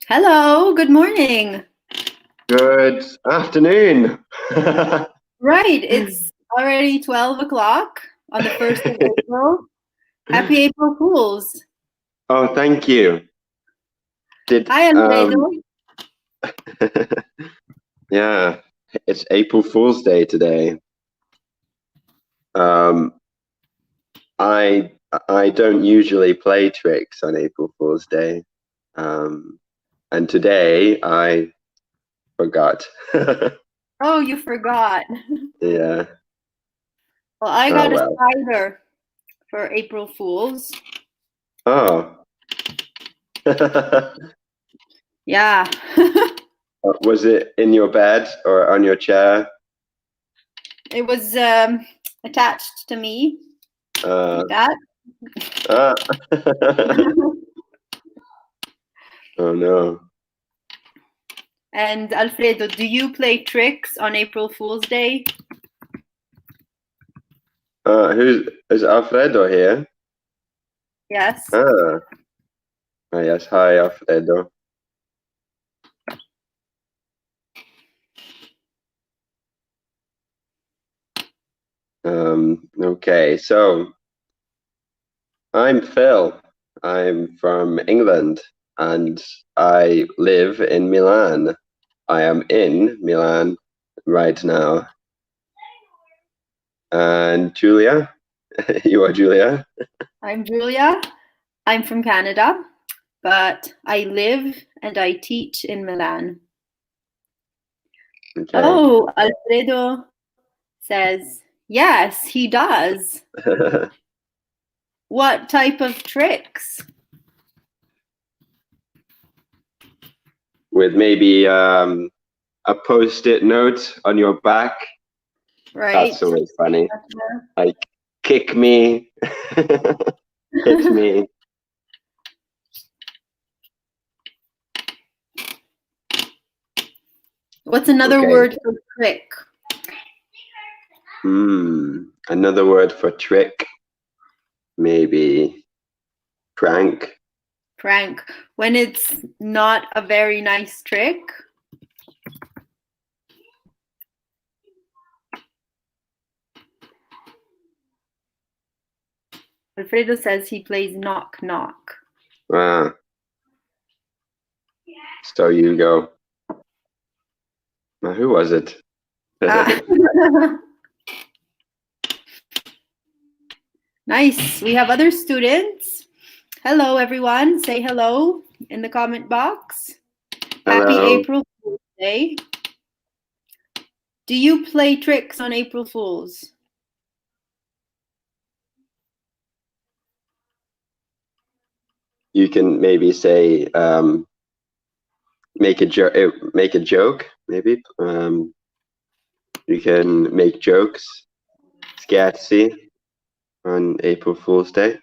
Hello, good morning. Good afternoon. Right, it's already 12 o'clock on the 1st of April. Happy April Fools. Oh, thank you. Did Hi, Alfredo. yeah, it's April Fool's Day today. Um, I I don't usually play tricks on April Fool's Day. And today I forgot. Oh, you forgot. Yeah. Well, I Oh got a well. spider for April Fools. Oh. Yeah. Was it in your bed or on your chair? It was attached to me like that. Ah. Oh no. And Alfredo, do you play tricks on April Fool's Day? Is Alfredo here? Yes. Ah, yes. Hi, Alfredo. Okay, so I'm Phil. I'm from England and I live in Milan. I am in Milan right now. And Julia, you are Julia? I'm Julia. I'm from Canada, but I live and I teach in Milan. Okay. Oh, Alfredo says, yes, he does. What type of tricks? With maybe a post-it note on your back. Right. That's always funny. Like, kick me, hit me. What's another word for trick? Another word for trick, maybe prank. Prank. When it's not a very nice trick. Alfredo says he plays knock knock. Ah. So you go. Now, who was it? Nice. We have other students. Hello, everyone. Say hello in the comment box. Hello. Happy April Fool's Day. Do you play tricks on April Fools? You can maybe say make a joke. Maybe you can make jokes. Scherzi on April Fool's Day.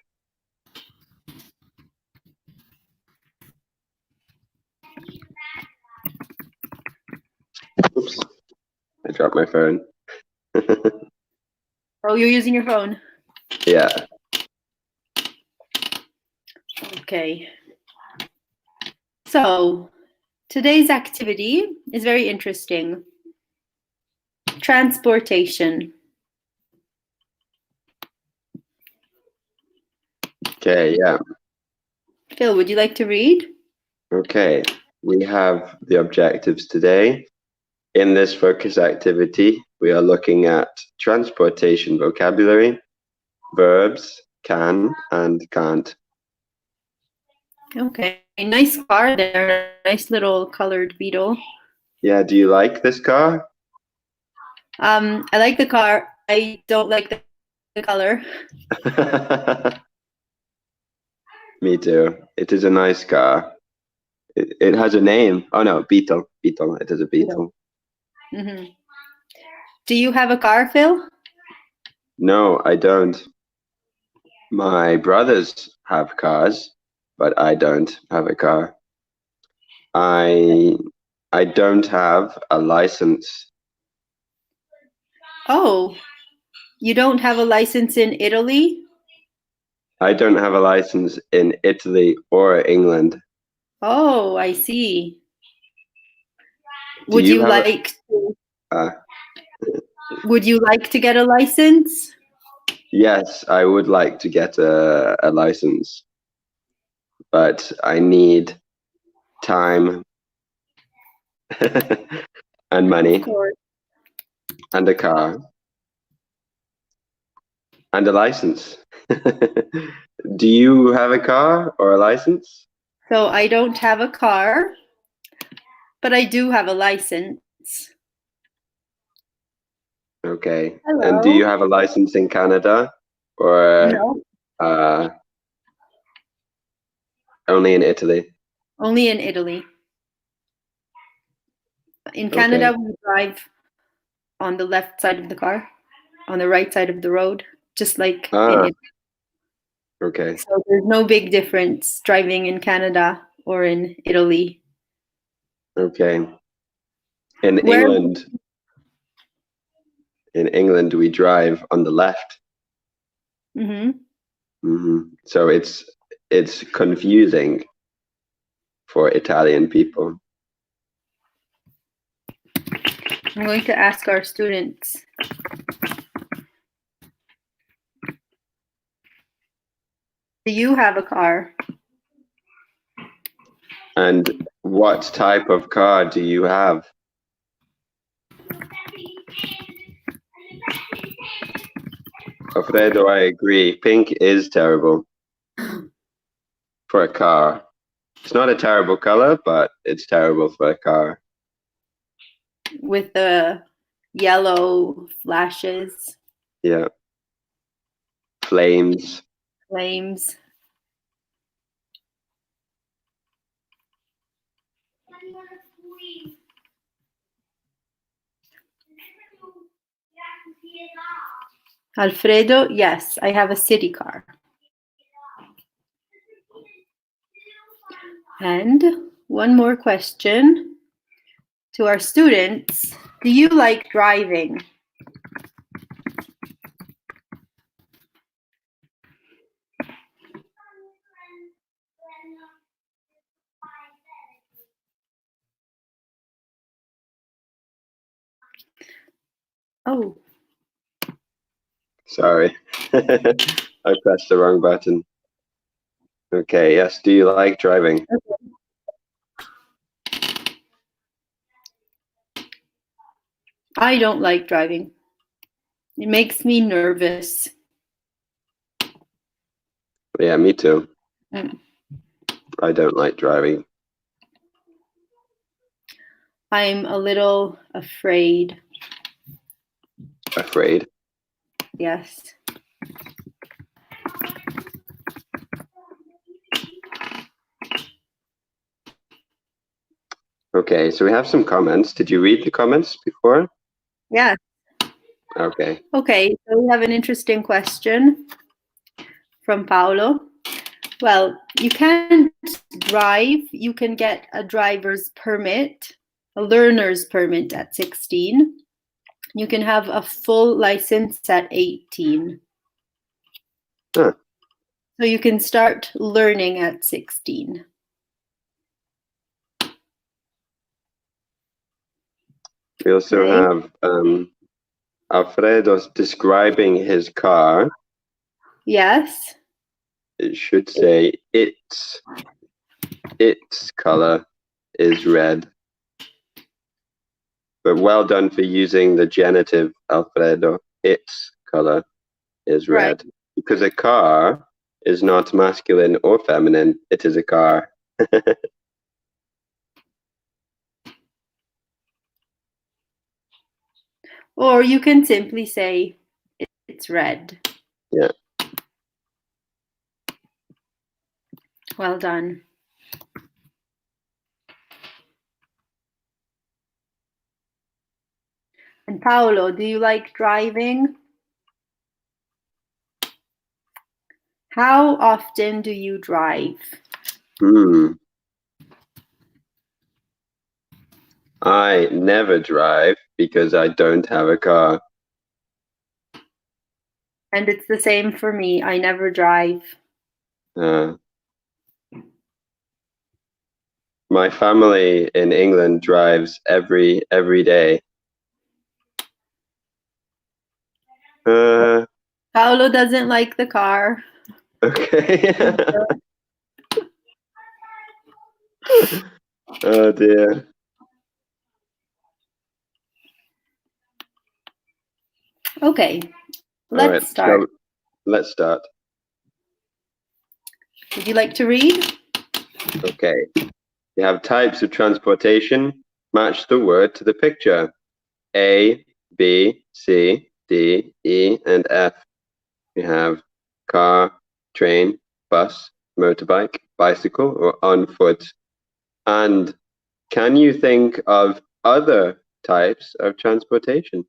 Oops, I dropped my phone. Oh, you're using your phone? Yeah. Okay. So today's activity is very interesting. Transportation. Okay, yeah. Phil, would you like to read? Okay, we have the objectives today. In this focus activity, we are looking at transportation vocabulary, verbs, can and can't. Okay, nice car there. Nice little colored Beetle. Yeah, do you like this car? I like the car. I don't like the color. Me too. It is a nice car. It has a name. Oh no, Beetle. Beetle. It is a Beetle. Mm-hmm. Do you have a car, Phil? No, I don't. My brothers have cars, but I don't have a car. I don't have a license. Oh, you don't have a license in Italy? I don't have a license in Italy or England. Oh, I see. Do Would you you have like to, uh, would you like to get a license? yes, I would like to get a license, but I need time and Of money course. and a car and a license. Do you have a car or a license? So I don't have a car, but I do have a license. Okay. And do you Hello. have a license in Canada or No, uh, only in Italy? only in Italy. In Okay. Canada, we drive on the left side of the car, on the right side of the road, just like in Ah, Italy. okay. So there's no big difference driving in Canada or in Italy. Okay. In Where? England, we drive on the left. Mhm. So it's confusing for Italian people. I'm going to ask our students. Do you have a car? And what type of car do you have? Alfredo, I agree. Pink is terrible for a car. It's not a terrible color, but it's terrible for a car. With the yellow flashes, Yeah. Flames. flames. Alfredo, yes, I have a city car. And one more question to our students. Do you like driving? Oh, Sorry. I pressed the wrong button. Okay, yes. Do you like driving? I don't like driving. It makes me nervous. Yeah, me too. Mm. I don't like driving. I'm a little afraid. Afraid. Yes. Okay, so we have some comments. Did you read the comments before? Yeah. Okay. Okay, so we have an interesting question from Paolo. Well, you can't drive. You can get a driver's permit, a learner's permit at 16. You can have a full license at 18. Huh. So you can start learning at 16. We also Okay. have Alfredo's describing his car. Yes. It should say its color is red. But well done for using the genitive, Alfredo. Its color is Right. red. Because a car is not masculine or feminine, it is a car. Or you can simply say it's red. Yeah. Well done. And Paolo, do you like driving? How often do you drive? I never drive because I don't have a car. And it's the same for me. I never drive. My family in England drives every day. Paolo doesn't like the car. Okay. Oh dear. Okay, All right, let's start. so let's start. Would you like to read? Okay. You have types of transportation. Match the word to the picture. A, B, C, D, E, and F. You have car, train, bus, motorbike, bicycle, or on foot. And can you think of other types of transportation?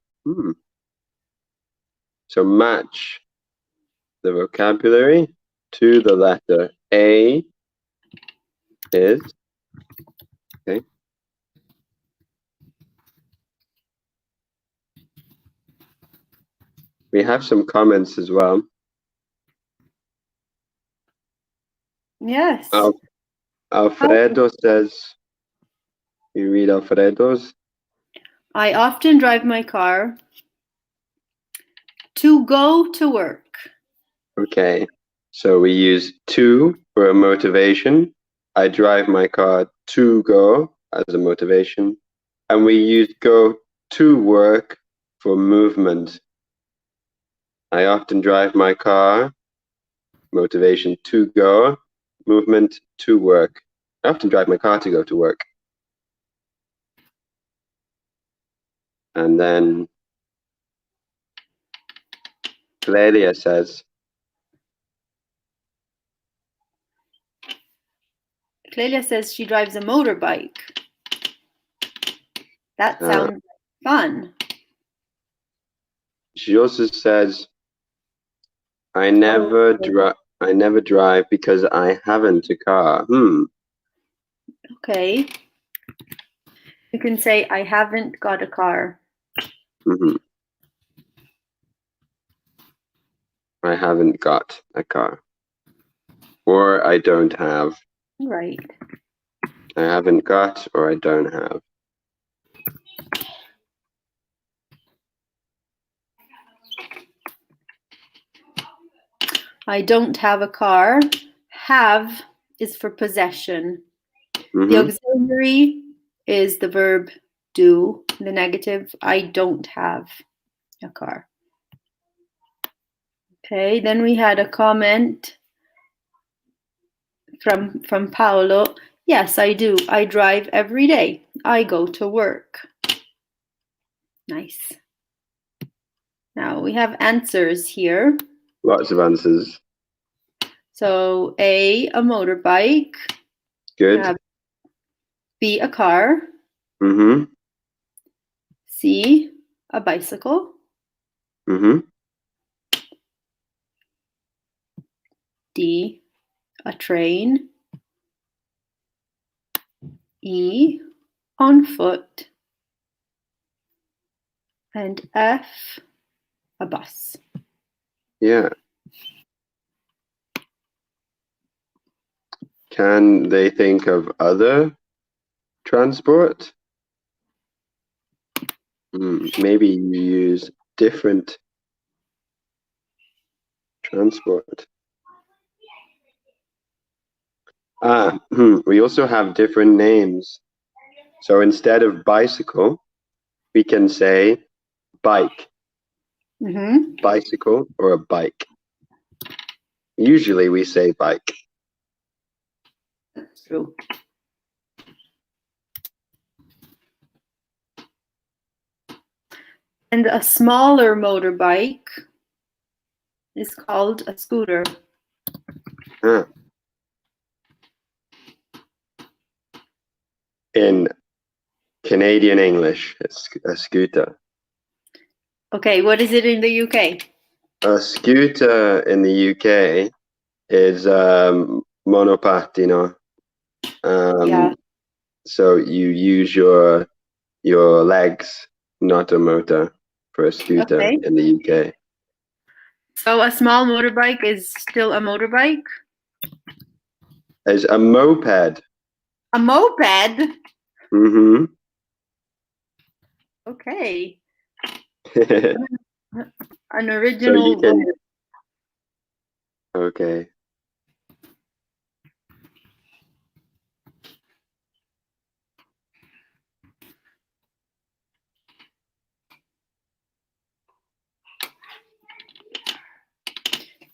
So match the vocabulary to the letter. A is, okay. We have some comments as well. Yes. Alfredo says, you read Alfredo's? I often drive my car to go to work. Okay, so we use to for a motivation. I drive my car to go as a motivation. And we use go to work for movement. I often drive my car, motivation to go, movement to work. I often drive my car to go to work. And then Clelia says, Clelia says she drives a motorbike. That sounds fun. She also says, I never drive because I haven't a car. Okay. You can say, I haven't got a car. I haven't got a car. Or I don't have. Right. I haven't got or I don't have. I don't have a car. Have is for possession. The auxiliary is the verb do. The negative, I don't have a car. Okay, then we had a comment from Paolo. Yes, I do. I drive every day. I go to work. Nice. Now we have answers here. Lots of answers. So A, motorbike. Good. B, a car. C, a bicycle. D, a train. E, on foot. And F, a bus. Yeah. Can they think of other transport? Maybe you use different transport. We also have different names. So instead of bicycle, we can say bike. Bicycle or a bike. Usually we say bike. That's true. And a smaller motorbike is called a scooter. In Canadian English, it's a scooter. Okay, what is it in the UK? A scooter in the UK is monopattino. So you use your legs, not a motor, for a scooter in the UK. So a small motorbike is still a motorbike? Is a moped. A moped? Mm-hmm. Okay. So An you original can, word. okay.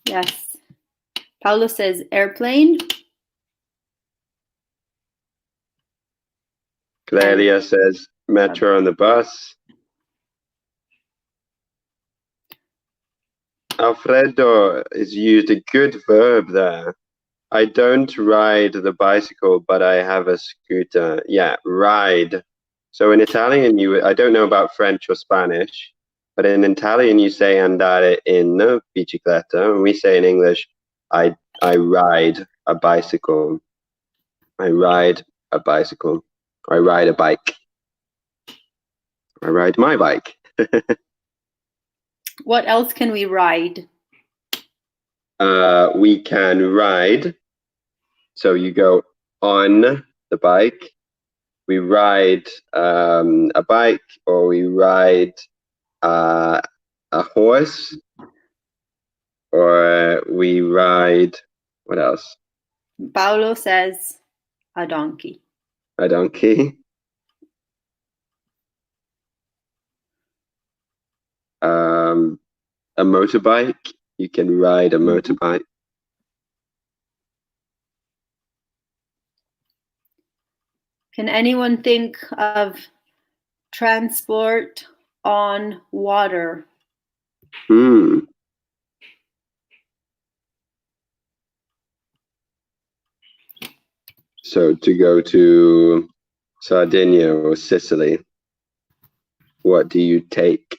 Yes. Paulo says airplane. Clelia says metro and the bus. Alfredo has used a good verb there. I don't ride the bicycle, but I have a scooter. Yeah, ride. So in Italian, I don't know about French or Spanish, but in Italian you say andare in bicicletta, and we say in English, I ride a bicycle. I ride a bicycle. I ride a bike. I ride my bike. What else can we ride? We can ride. So you go on the bike. We ride a bike, or we ride a horse, or we ride, what else? Paulo says a donkey. A donkey. A motorbike. You can ride a motorbike. Can anyone think of transport on water? So to go to Sardinia or Sicily, what do you take?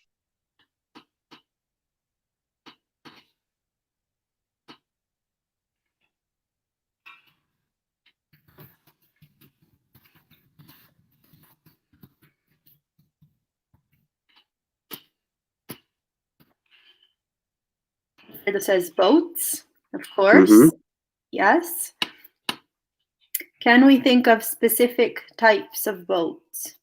It says boats, of course. Yes. Can we think of specific types of boats?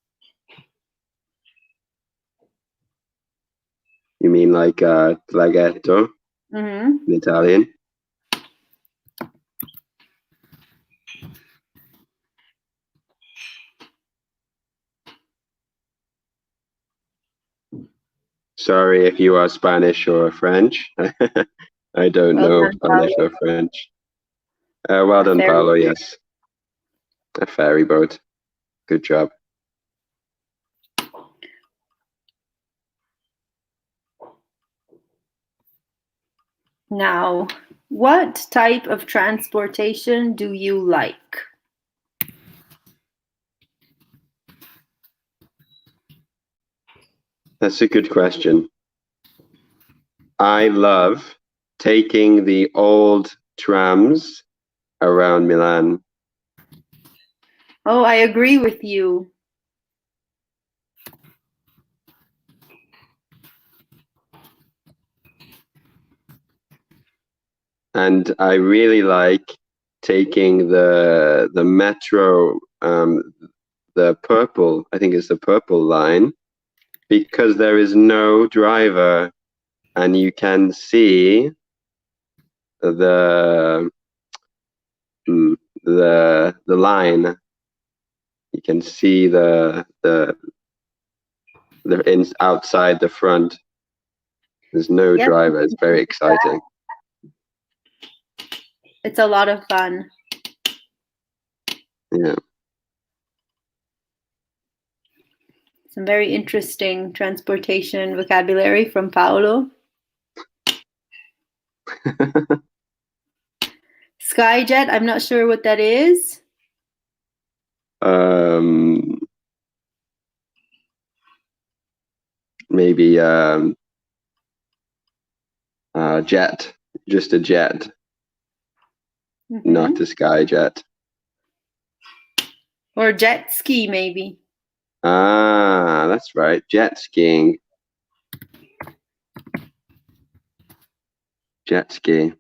You mean like traghetto in Italian? Sorry if you are Spanish or French. I don't Well know done, Spanish Paulo. or French. Well done, ferry Paolo. boat. Yes. A ferry boat. Good job. Now, what type of transportation do you like? That's a good question. I love taking the old trams around Milan. Oh, I agree with you. And I really like taking the metro, the purple, I think it's the purple line, because there is no driver and you can see the line. You can see the outside the front. There's no Yep. driver. It's very exciting. It's a lot of fun. Yeah. Some very interesting transportation vocabulary from Paolo. Skyjet, I'm not sure what that is. Maybe jet, just a jet, not a Skyjet. Or jet ski, maybe. Ah, that's right, jet skiing. Jet ski.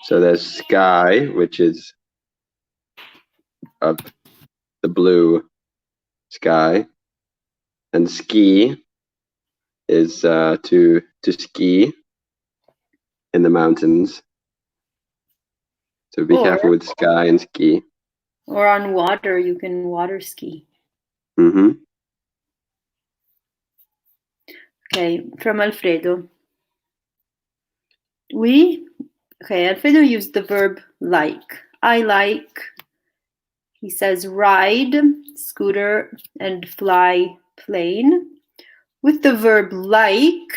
So there's sky, which is up the blue sky, and ski is to ski in the mountains. So be careful with sky and ski. Or on water, you can water ski. Mm-hmm. Okay, from Alfredo. Alfredo used the verb like. I like, he says, ride, scooter, and fly, plane. With the verb like,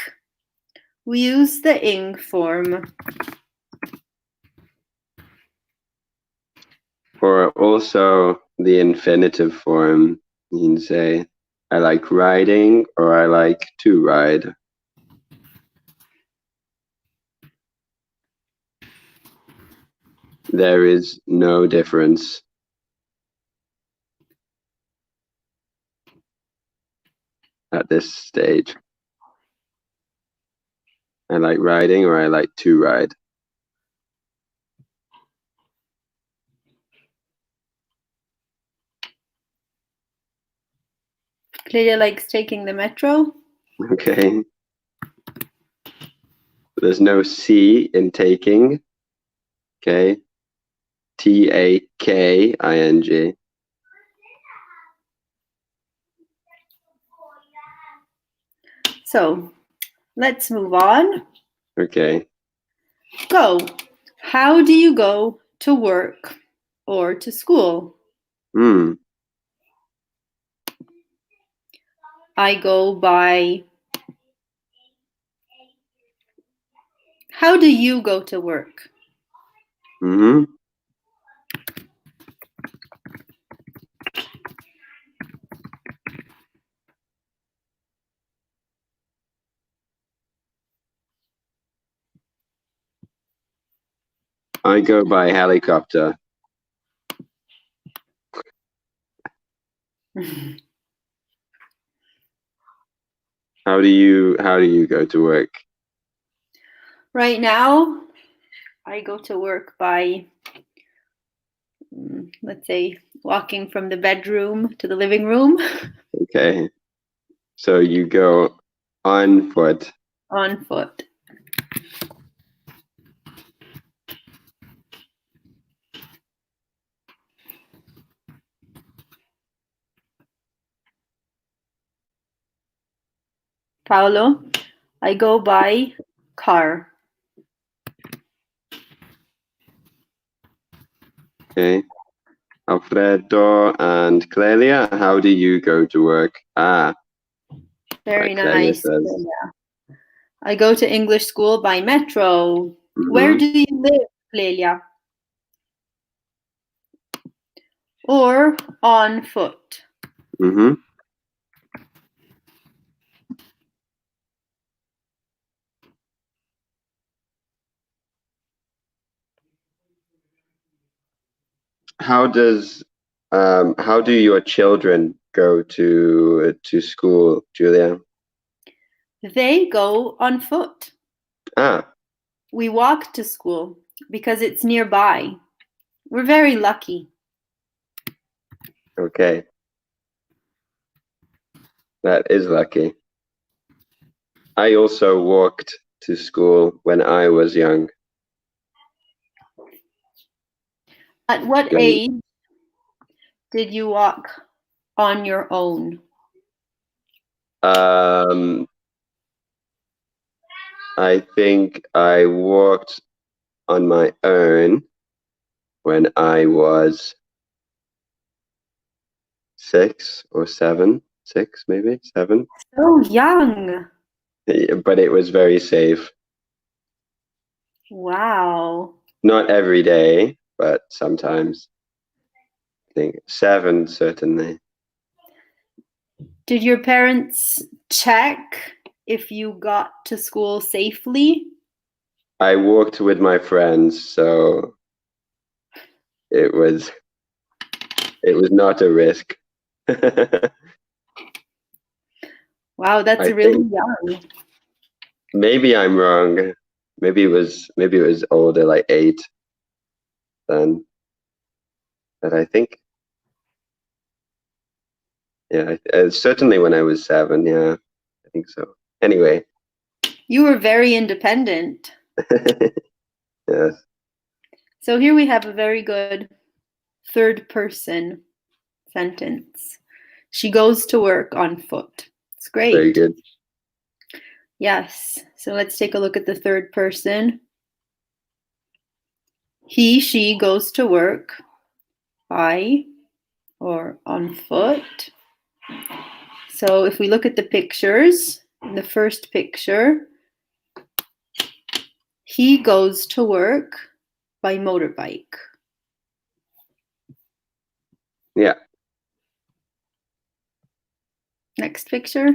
we use the ing form. Or also the infinitive form, you can say, I like riding, or I like to ride. There is no difference. At this stage. I like riding, or I like to ride. Clelia likes taking the metro. Okay. There's no C in taking. Okay. Taking. So let's move on. Okay. Go. How do you go to work or to school? I go by. How do you go to work? I go by helicopter. How do you go to work? Right now, I go to work by, let's say, walking from the bedroom to the living room. Okay. So you go on foot. On foot. Paolo, I go by car. Okay. Alfredo and Clelia, how do you go to work? Very like Clelia nice. says. Yeah. I go to English school by metro. Where do you live, Clelia? Or on foot? How do your children go to school, Julia? They go on foot. Ah, We walk to school because it's nearby. We're very lucky. okay. That is lucky. I also walked to school when I was young. At what age did you walk on your own? I think I walked on my own when I was 6 or 7. 6, maybe 7. So young. But it was very safe. Wow. Not every day, but sometimes. I think 7 certainly. Did your parents check if you got to school safely? I walked with my friends, so it was not a risk. Wow, that's really young. Maybe I'm wrong. Maybe it was older, like 8. then. But I think, yeah, certainly when I was 7, yeah, I think so. Anyway. You were very independent. Yes. So here we have a very good third person sentence. She goes to work on foot. It's great. Very good. Yes. So let's take a look at the third person. He, she goes to work by or on foot. So if we look at the pictures, in the first picture, he goes to work by motorbike. Yeah. Next picture.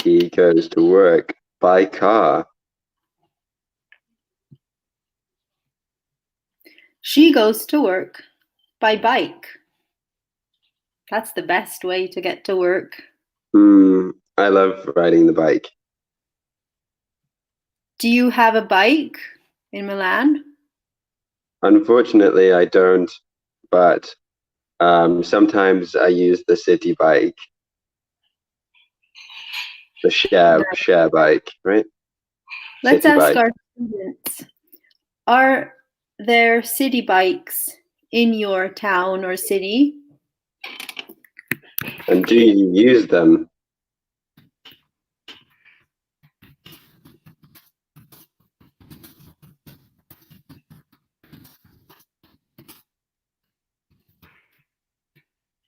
He goes to work by car. She goes to work by bike. That's the best way to get to work. I love riding the bike. Do you have a bike in Milan? Unfortunately, I don't, but sometimes I use the city bike, the share bike, right? Let's City ask bike. our students, are there city bikes in your town or city? And do you use them?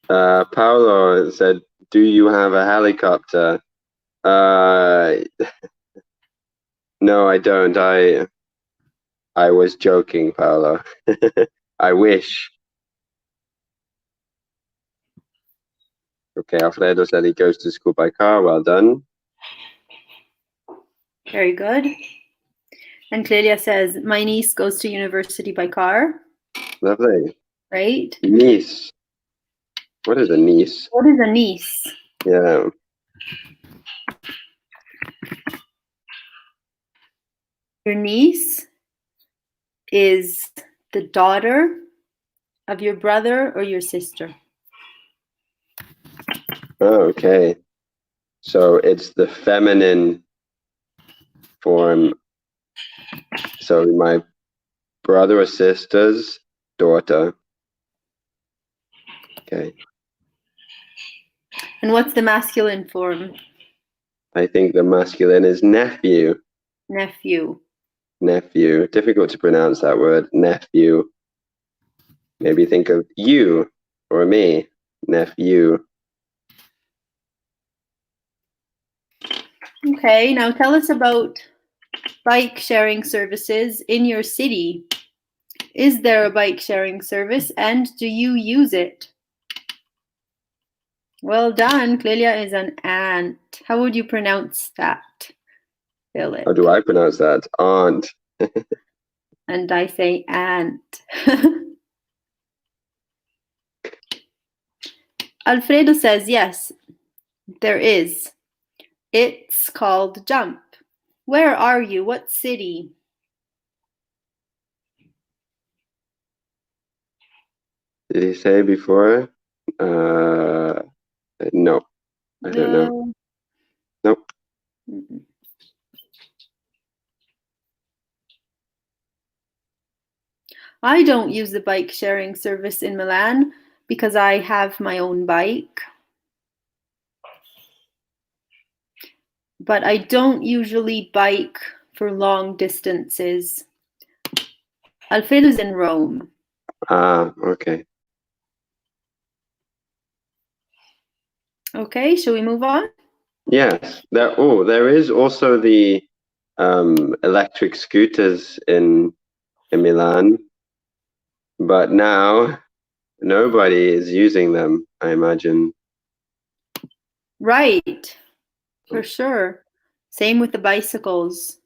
Paolo said, do you have a helicopter? No, I don't. I was joking, Paolo. I wish. Okay, Alfredo said he goes to school by car. Well done. Very good. And Clelia says, my niece goes to university by car. Lovely. Right? Niece. What is a niece? What is a niece? Yeah. Your niece is the daughter of your brother or your sister. Oh, okay. So it's the feminine form. So my brother or sister's daughter. Okay. And what's the masculine form? I think the masculine is nephew. Nephew. Nephew. Difficult to pronounce that word, nephew. Maybe think of you or me, nephew. Okay, now tell us about bike sharing services in your city. Is there a bike sharing service and do you use it? Well done. Clelia is an aunt. How would you pronounce that, Philip? How do I pronounce that? Aunt. And I say aunt. Alfredo says, yes, there is. It's called Jump. Where are you? What city? Did he say before? No. I don't know. Nope. I don't use the bike sharing service in Milan because I have my own bike. But I don't usually bike for long distances. Alfredo's in Rome. Ah, okay. Okay, shall we move on? Yes. There is also the electric scooters in Milan, but now nobody is using them, I imagine. Right, for sure. Same with the bicycles.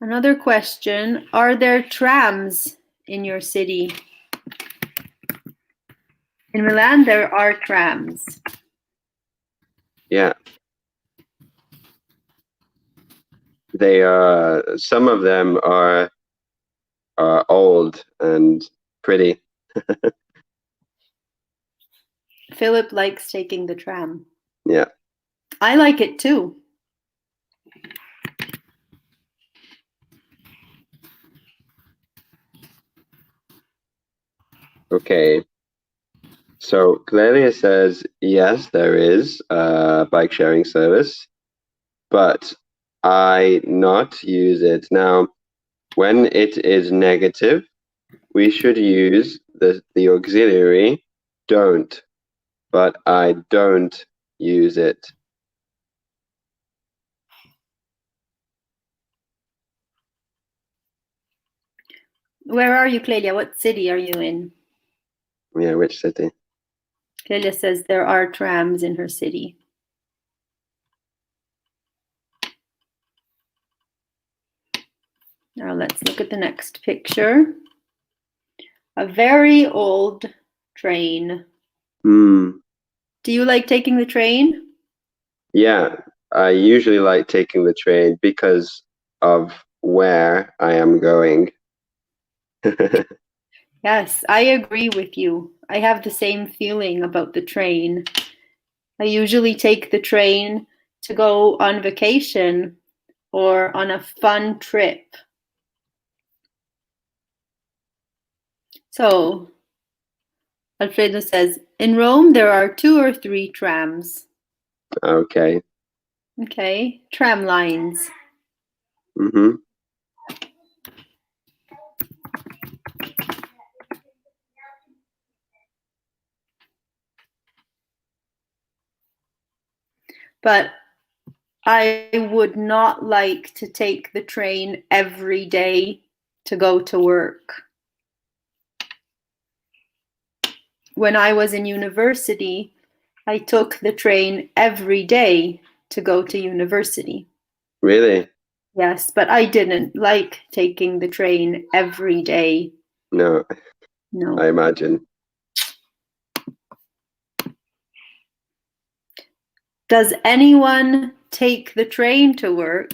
Another question, are there trams in your city? In Milan, there are trams. Yeah. they are, some of them are old and pretty. Philip likes taking the tram. Yeah. I like it too. Okay. So Clelia says, yes, there is a bike sharing service, but I not use it. Now, when it is negative, we should use the auxiliary don't, but I don't use it. Where are you, Clelia? What city are you in? Yeah, which city? Clelia says there are trams in her city. Now let's look at the next picture. A very old train. Hmm. Do you like taking the train? Yeah, I usually like taking the train because of where I am going. Yes, I agree with you. I have the same feeling about the train. I usually take the train to go on vacation or on a fun trip. So, Alfredo says, in Rome there are 2 or 3 trams. Okay. Okay, tram lines. Mm-hmm. But I would not like to take the train every day to go to work. When I was in university, I took the train every day to go to university. Really? Yes, but I didn't like taking the train every day. No, No. I imagine. Does anyone take the train to work?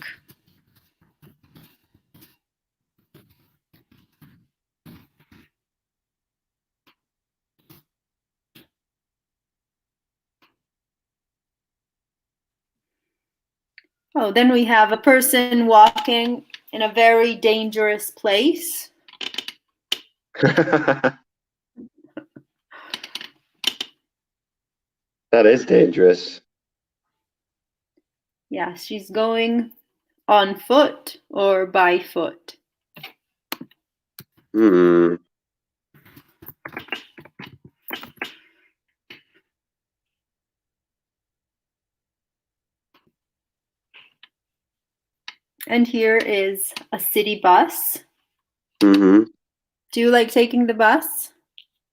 Oh, then we have a person walking in a very dangerous place. That is dangerous. Yeah, she's going on foot or by foot. Hmm. And here is a city bus. Mm-hmm. Do you like taking the bus?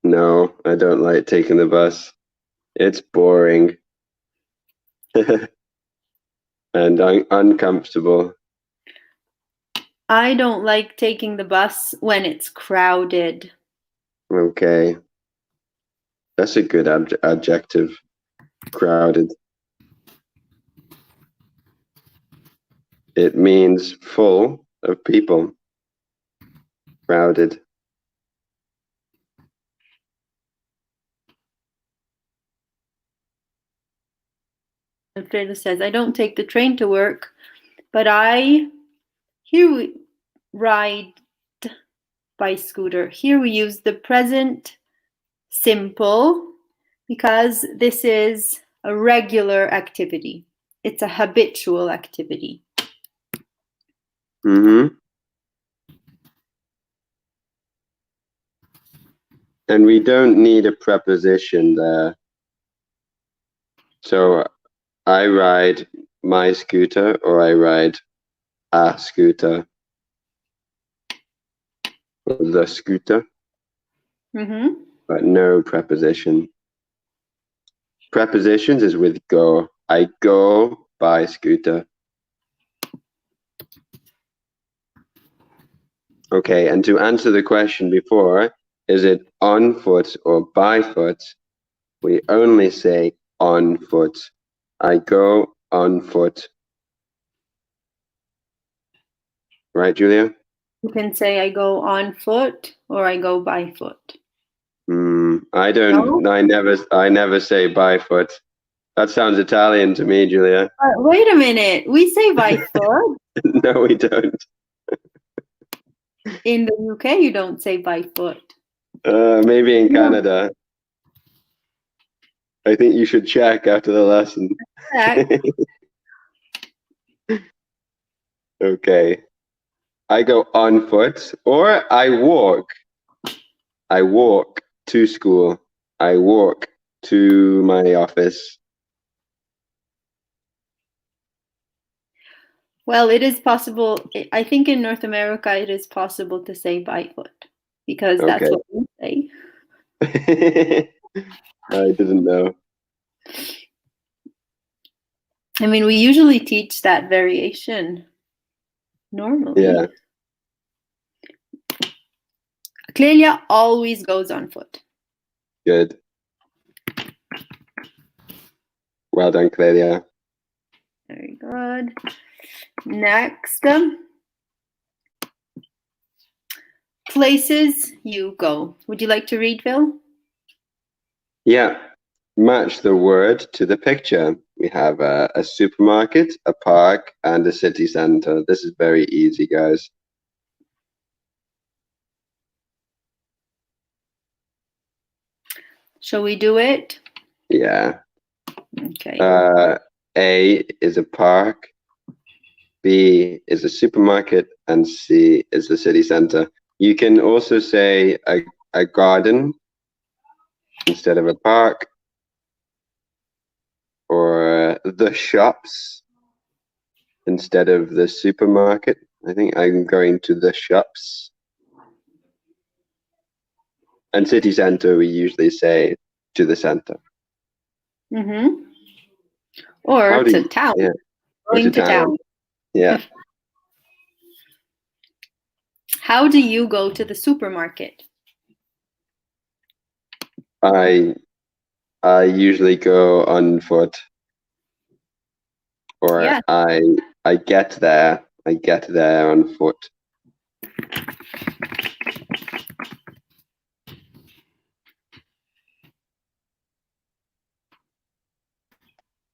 No, I don't like taking the bus. It's boring and uncomfortable. I don't like taking the bus when it's crowded. Okay. That's a good adjective. Crowded. It means full of people. Crowded. Alfredo says, I don't take the train to work, but here we ride by scooter. Here we use the present simple because this is a regular activity. It's a habitual activity. Mm-hmm. And we don't need a preposition there. So I ride my scooter or I ride a scooter. Or the scooter. Mm-hmm. But no preposition. Prepositions is with go. I go by scooter. Okay, and to answer the question before, is it on foot or by foot? We only say on foot. I go on foot. Right, Julia? You can say I go on foot or I go by foot. I No? don't. I never say by foot. That sounds Italian to me, Julia. Wait a minute. We say by foot. No, we don't. In the UK, you don't say by foot. Maybe in No. Canada. I think you should check after the lesson. Check. Okay. I go on foot or I walk. I walk to school. I walk to my office. Well, it is possible. I think in North America, it is possible to say by foot because that's Okay. what we say. I didn't know. I mean, we usually teach that variation normally. Yeah. Clelia always goes on foot. Good. Well done, Clelia. Very good. Next, places you go. Would you like to read, Phil? Yeah. Match the word to the picture. We have a supermarket, a park, and a city center. This is very easy, guys. Shall we do it? Yeah. Okay. A is a park, B is a supermarket, and C is the city center. You can also say a garden instead of a park, or the shops instead of the supermarket. I think I'm going to the shops. And city center, we usually say to the center. Mm-hmm. Or How do to you- town. yeah, or Going to town. Yeah. How do you go to the supermarket? I usually go on foot, or Yeah. I get there. I get there on foot.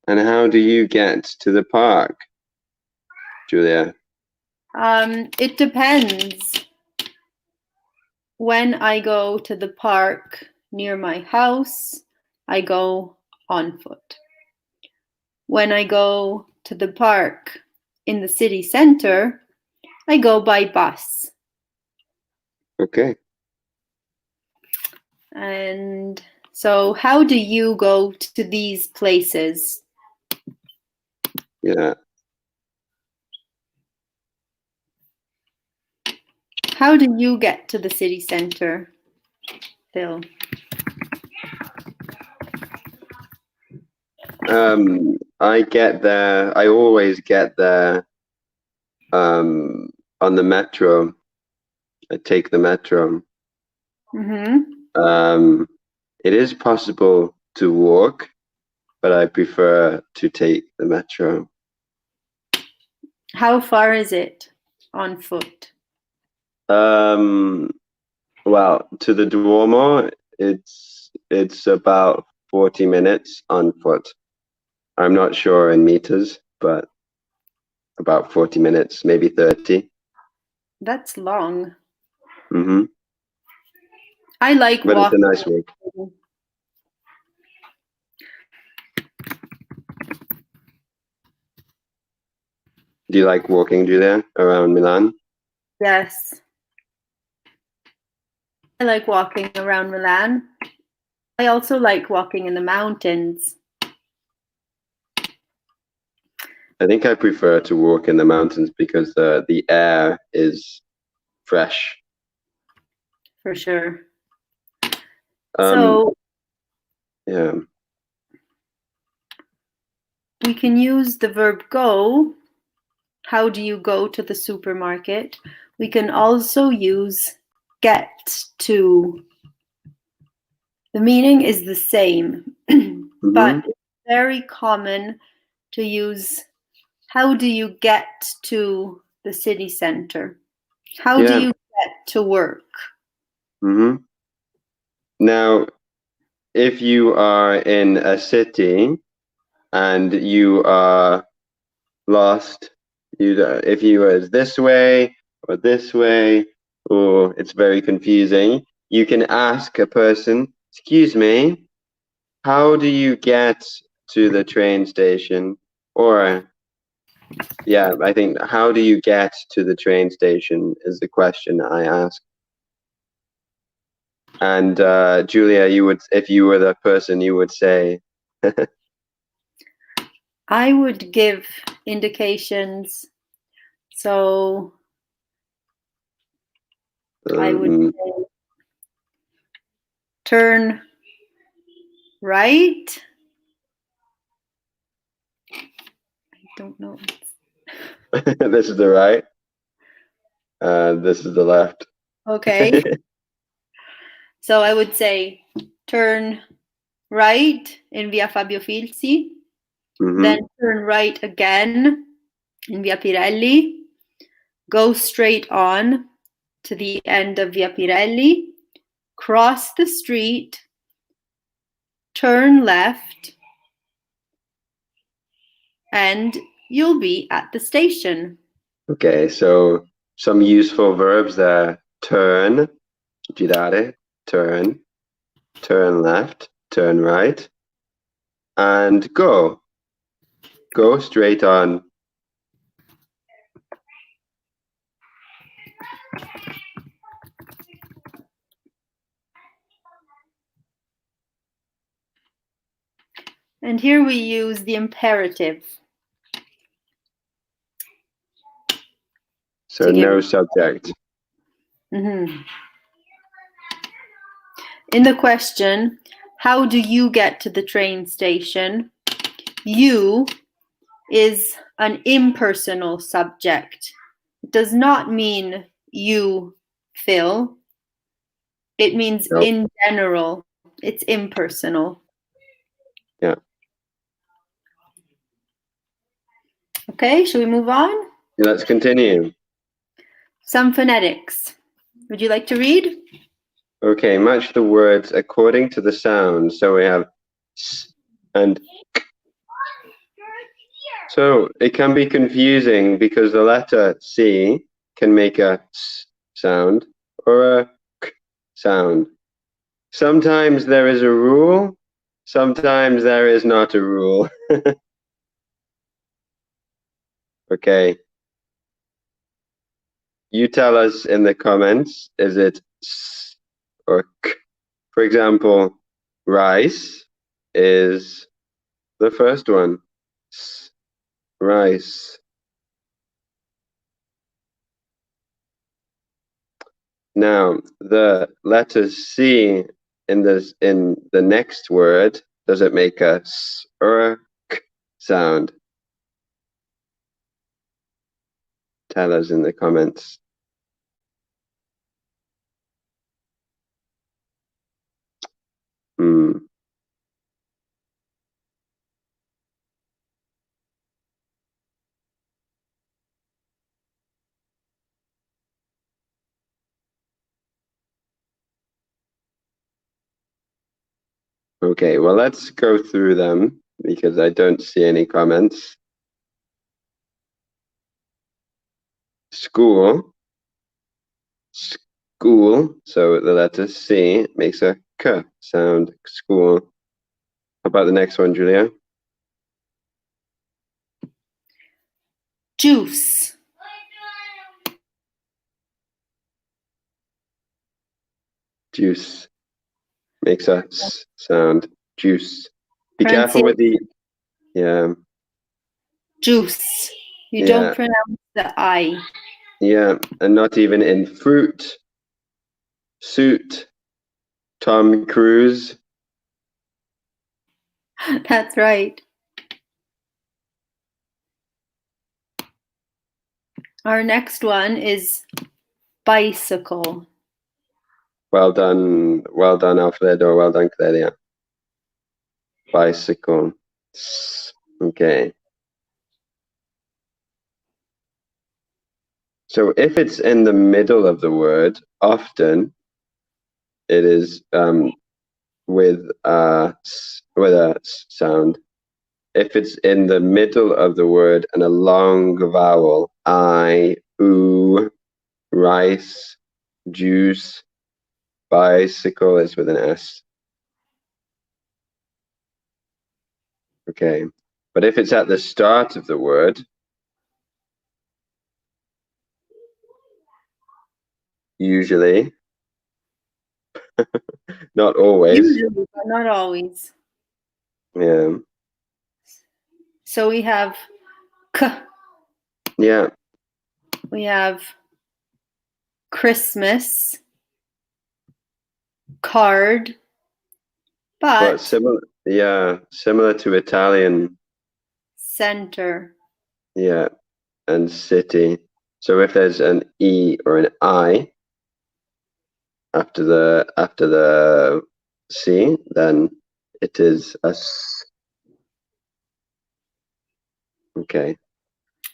And how do you get to the park, Julia? It depends. When I go to the park near my house, I go on foot. When I go to the park in the city center, I go by bus. Okay. And so, how do you go to these places? Yeah. How do you get to the city center, Phil? I get there. I always get there on the metro. I take the metro. Mm-hmm. It is possible to walk, but I prefer to take the metro. How far is it on foot? Well, to the Duomo, it's about 40 minutes on foot. I'm not sure in meters, but about 40 minutes, maybe 30. That's long. Mm-hmm. I like But it's a walking. nice walk. Do you like walking, Julia, around Milan? Yes. I like walking around Milan. I also like walking in the mountains. I think I prefer to walk in the mountains because the air is fresh. For sure. Yeah. We can use the verb go. How do you go to the supermarket? We can also use get to. The meaning is the same, but it's very common to use how do you get to the city center. How do Yeah. you get to work? Mm-hmm. Now, if you are in a city and you are lost, if you was this way or this way, or it's very confusing, you can ask a person, "Excuse me, how do you get to the train station?" Or, yeah, I think, "How do you get to the train station?" is the question I ask. And Julia, if you were the person, you would say, I would give indications. So I would say, turn right. I don't know. this is the right, this is the left. Okay. So I would say, turn right in Via Fabio Filzi, Mm-hmm. then turn right again in Via Pirelli, go straight on to the end of Via Pirelli, cross the street, turn left, and you'll be at the station. Okay, so some useful verbs there. Turn, girare, turn, turn left, turn right, and go. Go straight on. And here we use the imperative. So no subject. Mm-hmm. In the question, how do you get to the train station? You is an impersonal subject. It does not mean you, Phil. It means No. in general. It's impersonal. Yeah. Okay, shall we move on? Let's continue. Some phonetics. Would you like to read? Okay, match the words according to the sound. So we have s and k. So it can be confusing because the letter C can make a s sound or a k sound. Sometimes there is a rule, sometimes there is not a rule. Okay. You tell us in the comments, is it s or k? For example, rice is the first one. S, rice. Now, the letter C in the next word, does it make a s or a k sound? Tell us in the comments. Hmm. Okay, well, let's go through them because I don't see any comments. School, school, so the letter C makes a k sound, school. How about the next one, Julia? Juice. Juice makes a s sound, juice. Be careful with the, yeah. Juice. You Yeah. don't pronounce the I. Yeah, and not even in fruit, suit, Tom Cruise. That's right. Our next one is bicycle. Well done, Alfredo, well done, Claudia. Bicycle. Okay. So if it's in the middle of the word, often it is with a sound. If it's in the middle of the word and a long vowel, I, oo, rice, juice, bicycle is with an S. Okay. But if it's at the start of the word, usually, not always, Usually, but not always. yeah, So we have k, yeah, we have Christmas, card, but but similar to Italian, center. yeah, and city. So if there's an E or an I after the C, then it is a S. Okay.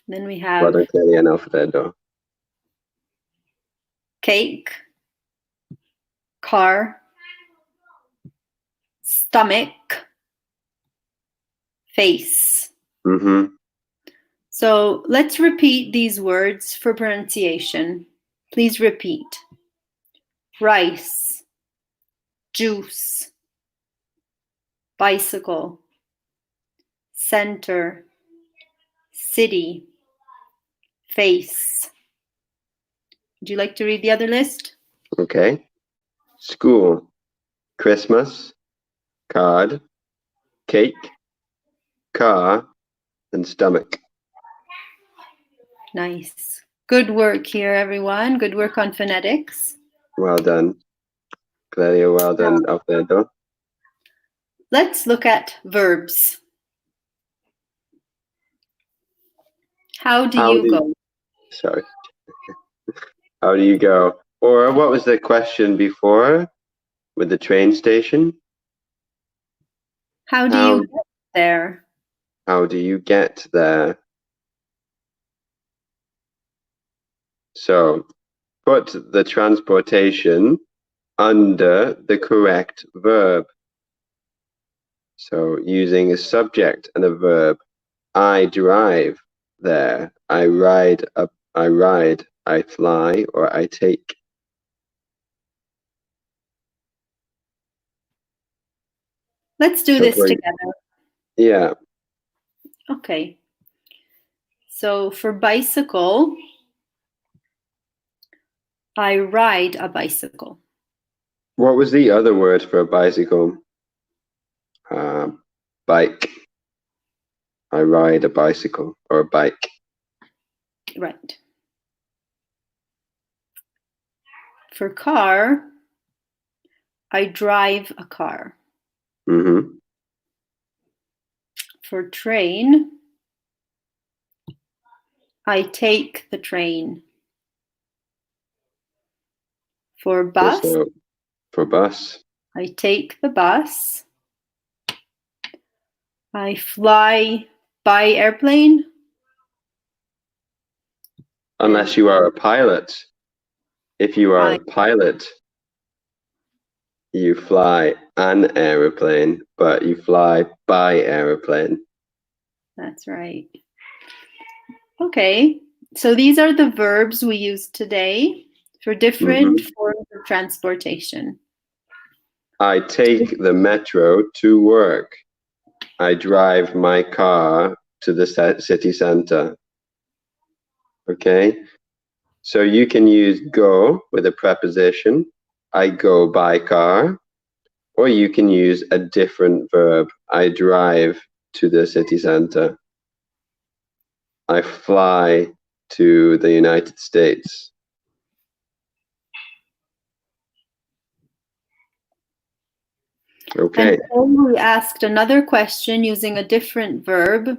Then we have Vado anche in alfabeto. cake, car, stomach, face. Mm-hmm. So let's repeat these words for pronunciation. Please repeat. Rice, juice, bicycle, center, city, face. Would you like to read the other list? Okay. School, Christmas, card, cake, car, and stomach. Nice. Good work here, everyone. Good work on phonetics. Well done. Claudia, well done, Alfredo. Let's look at verbs. How do you go? Sorry. How do you go? Or what was the question before with the train station? How do you get there? How do you get there? So put the transportation under the correct verb. So using a subject and a verb. I drive there. I ride up. I ride. I fly, or I take. Let's do this together. Yeah. Okay. So for bicycle, I ride a bicycle. What was the other word for a bicycle? Bike. I ride a bicycle or a bike. Right. For car, I drive a car. Mm-hmm. For train, I take the train. For bus, Also, for bus. I take the bus. I fly by airplane. Unless you are a pilot. If you are a pilot, you fly an aeroplane, but you fly by aeroplane. That's right. Okay, so these are the verbs we use today for different forms of transportation. I take the metro to work. I drive my car to the city center. Okay, so you can use go with a preposition. I go by car. Or you can use a different verb. I drive to the city center. I fly to the United States. Okay. And then we asked another question using a different verb.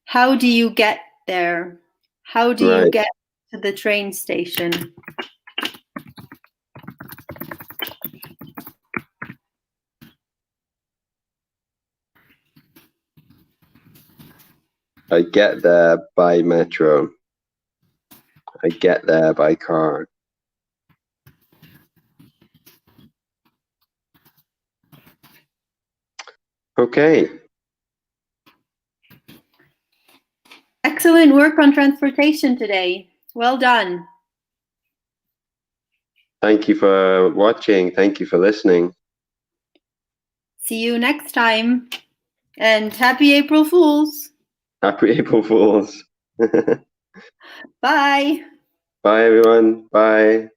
How do you get there? How do you get to the train station? I get there by metro. I get there by car. Okay. Excellent work on transportation today. Well done. Thank you for watching. Thank you for listening. See you next time. And happy April Fools. Happy April Fools. Bye. Bye, everyone. Bye.